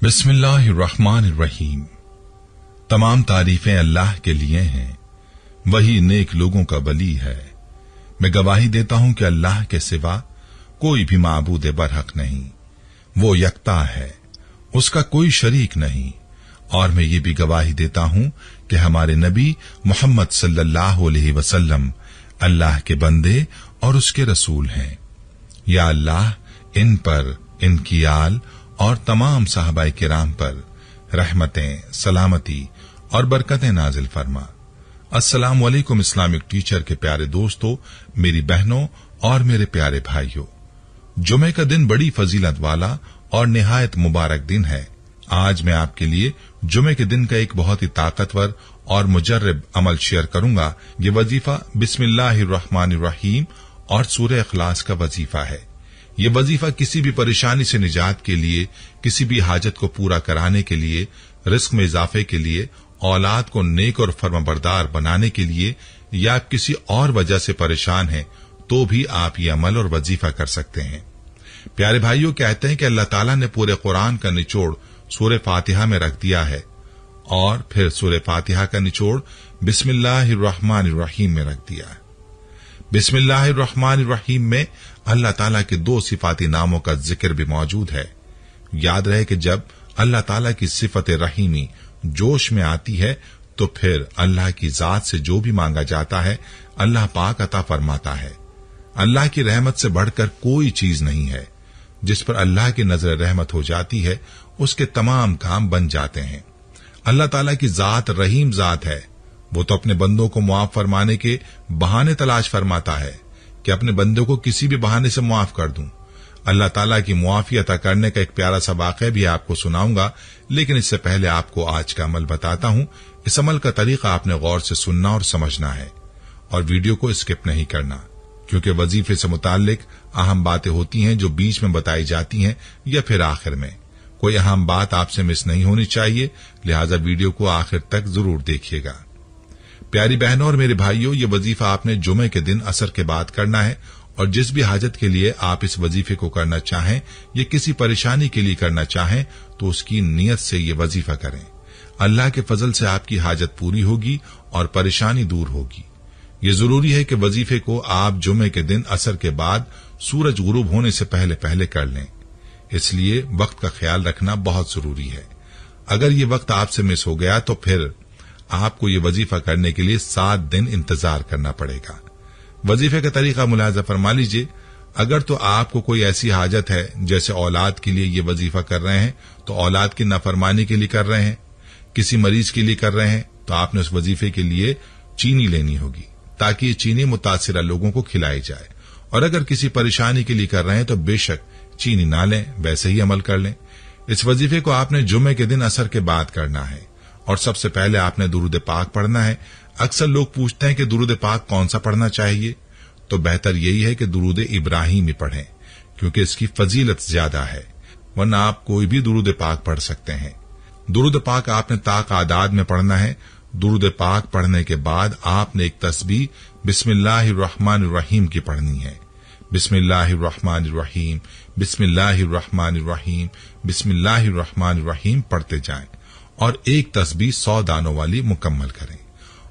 बिस्मिल्लाहिर्रहमानिर्रहीम। तमाम तारीफें अल्लाह के लिए हैं, वही नेक लोगों का वली है। मैं गवाही देता हूं कि अल्लाह के सिवा कोई भी माबूद बरहक नहीं, वो यकता है, उसका कोई शरीक नहीं। और मैं ये भी गवाही देता हूं कि हमारे नबी मोहम्मद सल्लल्लाहु अलैहि वसल्लम अल्लाह के बंदे और उसके रसूल हैं। या अल्लाह इन पर, इनकी आल और तमाम साहबाए किराम पर रहमतें, सलामती और बरकतें नाजिल फरमा। अस्सलाम वालेकुम इस्लामिक टीचर के प्यारे दोस्तों, मेरी बहनों और मेरे प्यारे भाइयों, जुमे का दिन बड़ी फजीलत वाला और निहायत मुबारक दिन है। आज मैं आपके लिए जुमे के दिन का एक बहुत ही ताकतवर और मुजर्रब अमल शेयर करूंगा। ये वजीफा बिस्मिल्लाहिर्रहमानिर्रहीम और सूरह इखलास का वजीफा है। ये वजीफा किसी भी परेशानी से निजात के लिए, किसी भी हाजत को पूरा कराने के लिए, रिस्क में इजाफे के लिए, औलाद को नेक और फर्माबरदार बनाने के लिए, या आप किसी और वजह से परेशान हैं तो भी आप ये अमल और वजीफा कर सकते हैं। प्यारे भाइयों, कहते हैं कि अल्लाह ताला ने पूरे कुरान का निचोड़ सूरह फातिहा में रख दिया है और फिर सूरह फातिहा का निचोड़ बिस्मिल्लाहिर्रहमानिर्रहीम में रख दिया है। बिस्मिल्लाहिर्रहमानिर्रहीम में अल्लाह ताला के दो सिफाती नामों का जिक्र भी मौजूद है। याद रहे कि जब अल्लाह ताला की सिफत रहीमी जोश में आती है तो फिर अल्लाह की जात से जो भी मांगा जाता है अल्लाह पाक अता फरमाता है। अल्लाह की रहमत से बढ़कर कोई चीज नहीं है। जिस पर अल्लाह की नजर रहमत हो जाती है उसके तमाम काम बन जाते हैं। अल्लाह ताला की जात रहीम जात है। वो तो अपने बंदों को मुआफ फरमाने के बहाने तलाश फरमाता है कि अपने बंदों को किसी भी बहाने से मुआफ कर दूं। अल्लाह ताला की मुआफी अता करने का एक प्यारा सा वाक़या भी आपको सुनाऊंगा, लेकिन इससे पहले आपको आज का अमल बताता हूं। इस अमल का तरीका आपने गौर से सुनना और समझना है और वीडियो को स्किप नहीं करना, क्योंकि वजीफे से मुताल्लिक अहम बातें होती हैं जो बीच में बताई जाती हैं या फिर आखिर में। कोई अहम बात आपसे मिस नहीं होनी चाहिए, लिहाजा वीडियो को आखिर तक जरूर देखिएगा। प्यारी बहनों और मेरे भाइयों, ये वजीफा आपने जुमे के दिन असर के बाद करना है और जिस भी हाजत के लिए आप इस वजीफे को करना चाहें या किसी परेशानी के लिए करना चाहें तो उसकी नियत से ये वजीफा करें। अल्लाह के फजल से आपकी हाजत पूरी होगी और परेशानी दूर होगी। ये जरूरी है कि वजीफे को आप जुमे के दिन असर के बाद सूरज गुरूब होने से पहले पहले कर लें, इसलिए वक्त का ख्याल रखना बहुत जरूरी है। अगर ये वक्त आपसे मिस हो गया तो फिर आपको ये वजीफा करने के लिए 7 दिन इंतजार करना पड़ेगा। वजीफे का तरीका मुलाजा फरमा लीजिए। अगर तो आपको कोई ऐसी हाजत है, जैसे औलाद के लिए ये वजीफा कर रहे हैं तो औलाद की नाफरमानी के लिए कर रहे हैं, किसी मरीज के लिए कर रहे हैं तो आपने उस वजीफे के लिए चीनी लेनी होगी ताकि ये चीनी मुतासिरा लोगों को खिलाई जाए। और अगर किसी परेशानी के लिए कर रहे हैं तो बेशक चीनी ना लें, वैसे ही अमल कर लें। इस वजीफे को आपने जुमे के दिन असर के बाद करना है और सबसे पहले आपने दुरूद पाक पढ़ना है। अक्सर लोग पूछते हैं कि दुरूद पाक कौन सा पढ़ना चाहिए, तो बेहतर यही है कि दुरूद इब्राहिमी पढ़ें, क्योंकि इसकी फजीलत ज्यादा है, वरना आप कोई भी दुरूद पाक पढ़ सकते हैं। दुरूद पाक आपने ताक आदाद में पढ़ना है। दुरूद पाक पढ़ने के बाद आपने एक तस्बीह बिस्मिल्लाहिर्रहमानिर्रहीम की पढ़नी है। बिस्मिल्लाहिर्रहमानिर्रहीम, बिस्मिल्लाहिर्रहमानिर्रहीम, बिस्मिल्लाहिर्रहमानिर्रहीम पढ़ते जाएं और एक तस्बीह 100 दानों वाली मुकम्मल करें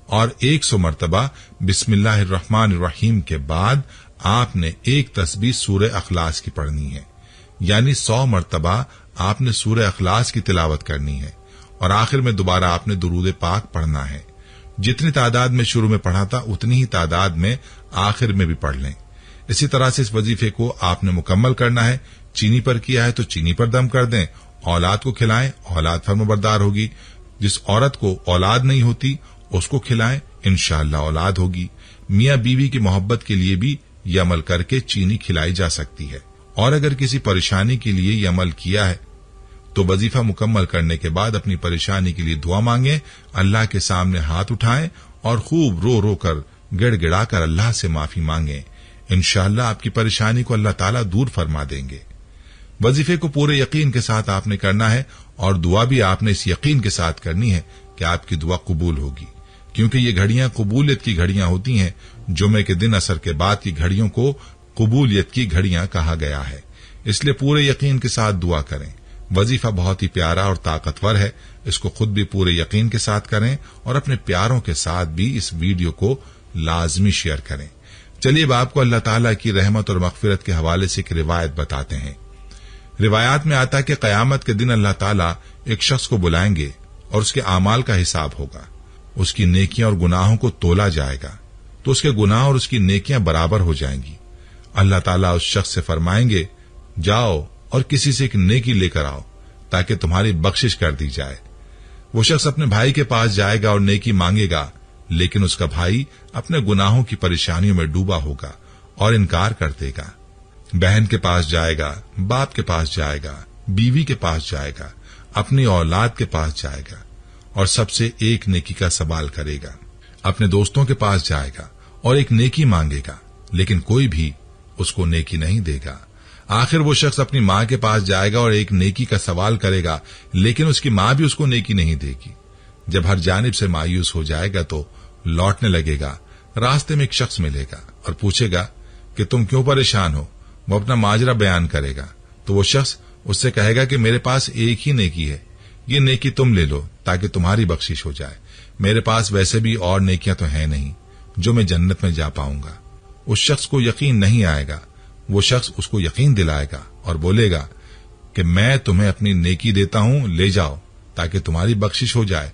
और 100 मरतबा बिस्मिल्लाहिर्रहमानिर्रहीम के बाद आपने एक तस्बीह सूरह इखलास की पढ़नी है, यानी 100 मरतबा आपने सूरह इखलास की तिलावत करनी है और आखिर में दोबारा आपने दुरूद पाक पढ़ना है। जितनी तादाद में शुरू में पढ़ा था उतनी ही तादाद में आखिर में भी पढ़ लें। इसी तरह से इस वजीफे को आपने मुकम्मल करना है। चीनी पर किया है तो चीनी पर दम कर दें। औलाद को खिलाएं, औलाद फर्माबरदार होगी। जिस औरत को औलाद नहीं होती उसको खिलाएं, इंशाअल्लाह औलाद होगी। मियां बीवी की मोहब्बत के लिए भी ये अमल करके चीनी खिलाई जा सकती है। और अगर किसी परेशानी के लिए ये अमल किया है तो वजीफा मुकम्मल करने के बाद अपनी परेशानी के लिए दुआ मांगे, अल्लाह के सामने हाथ उठाएं और खूब रो रो कर गिड़गिड़ा कर अल्लाह से माफी मांगे। इंशाअल्लाह आपकी परेशानी को अल्लाह ताला दूर फरमा देंगे। वजीफे को पूरे यकीन के साथ आपने करना है और दुआ भी आपने इस यकीन के साथ करनी है कि आपकी दुआ कबूल होगी, क्योंकि ये घड़ियां कबूलियत की घड़ियां होती हैं। जुमे के दिन असर के बाद की घड़ियों को कबूलियत की घड़ियां कहा गया है। इसलिए पूरे यकीन के साथ दुआ करें। वजीफा बहुत ही प्यारा और ताकतवर है। इसको खुद भी पूरे यकीन के साथ करें और अपने प्यारों के साथ भी इस वीडियो को लाजमी शेयर करें। चलिए अब आपको अल्लाह ताला की रहमत और मगफिरत के हवाले से एक रिवायत बताते हैं। रिवायात में आता है कि कयामत के दिन अल्लाह ताला एक शख्स को बुलाएंगे और उसके आमाल का हिसाब होगा। उसकी नेकियां और गुनाहों को तोला जाएगा तो उसके गुनाह और उसकी नेकियां बराबर हो जाएंगी। अल्लाह ताला उस शख्स से फरमाएंगे, जाओ और किसी से एक नेकी लेकर आओ ताकि तुम्हारी बख्शिश कर दी जाए। वो शख्स अपने भाई के पास जाएगा और नेकी मांगेगा, लेकिन उसका भाई अपने गुनाहों की परेशानियों में डूबा होगा और इनकार कर देगा। बहन के पास जाएगा, बाप के पास जाएगा, बीवी के पास जाएगा, अपनी औलाद के पास जाएगा और सबसे एक नेकी का सवाल करेगा। अपने दोस्तों के पास जाएगा और एक नेकी मांगेगा, लेकिन कोई भी उसको नेकी नहीं देगा। आखिर वो शख्स अपनी मां के पास जाएगा और एक नेकी का सवाल करेगा, लेकिन उसकी मां भी उसको नेकी नहीं देगी। जब हर जानिब से मायूस हो जाएगा तो लौटने लगेगा। रास्ते में एक शख्स मिलेगा और पूछेगा कि तुम क्यों परेशान हो। वो अपना माजरा बयान करेगा तो वो शख्स उससे कहेगा कि मेरे पास एक ही नेकी है, ये नेकी तुम ले लो ताकि तुम्हारी बख्शिश हो जाए। मेरे पास वैसे भी और नेकियां तो हैं नहीं जो मैं जन्नत में जा पाऊंगा। उस शख्स को यकीन नहीं आएगा। वो शख्स उसको यकीन दिलाएगा और बोलेगा कि मैं तुम्हें अपनी नेकी देता हूं, ले जाओ ताकि तुम्हारी बख्शिश हो जाए।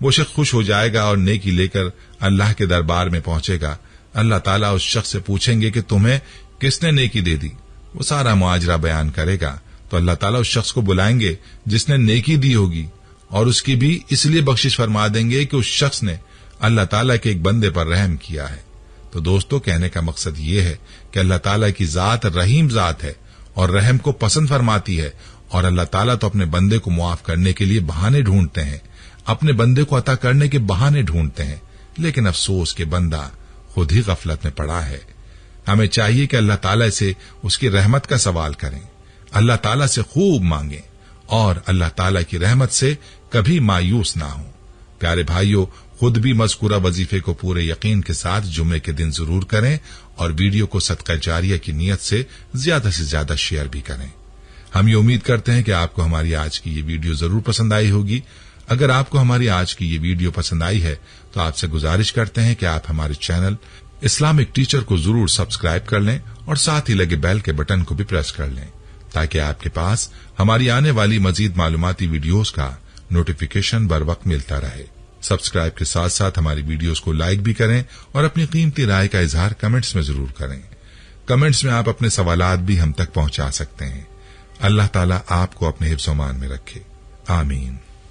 वो शख्स खुश हो जाएगा और नेकी लेकर अल्लाह के दरबार में पहुंचेगा। अल्लाह ताला उस शख्स से पूछेंगे कि तुम्हें किसने नेकी दे दी। वो सारा मुआजरा बयान करेगा तो अल्लाह ताला उस शख्स को बुलाएंगे जिसने नेकी दी होगी और उसकी भी इसलिए बख्शिश फरमा देंगे कि उस शख्स ने अल्लाह ताला के एक बंदे पर रहम किया है। तो दोस्तों, कहने का मकसद ये है कि अल्लाह ताला की जात रहीम जात है और रहम को पसंद फरमाती है। और अल्लाह ताला तो अपने बंदे को मुआफ करने के लिए बहाने ढूंढते हैं, अपने बंदे को अता करने के बहाने ढूंढते हैं, लेकिन अफसोस के बंदा खुद ही गफलत में पड़ा है। हमें चाहिए कि अल्लाह ताला से उसकी रहमत का सवाल करें, अल्लाह ताला से खूब मांगें और अल्लाह ताला की रहमत से कभी मायूस ना हो। प्यारे भाइयों, खुद भी मज़कूरा वजीफे को पूरे यकीन के साथ जुम्मे के दिन जरूर करें और वीडियो को सदका जारिया की नीयत से ज्यादा शेयर भी करें। हम ये उम्मीद करते हैं कि आपको हमारी आज की ये वीडियो जरूर पसंद आई होगी। अगर आपको हमारी आज की ये वीडियो पसंद आई है तो आपसे गुजारिश करते हैं कि आप हमारे चैनल इस्लामिक टीचर को जरूर सब्सक्राइब कर लें और साथ ही लगे बेल के बटन को भी प्रेस कर लें ताकि आपके पास हमारी आने वाली मजीद मालूमाती वीडियोस का नोटिफिकेशन बर वक्त मिलता रहे। सब्सक्राइब के साथ साथ हमारी वीडियोस को लाइक भी करें और अपनी कीमती राय का इजहार कमेंट्स में जरूर करें। कमेंट्स में आप अपने सवालात भी हम तक पहुंचा सकते हैं। अल्लाह ताला आपको अपने हिफ्ज़-ओ-मान में रखे। आमीन।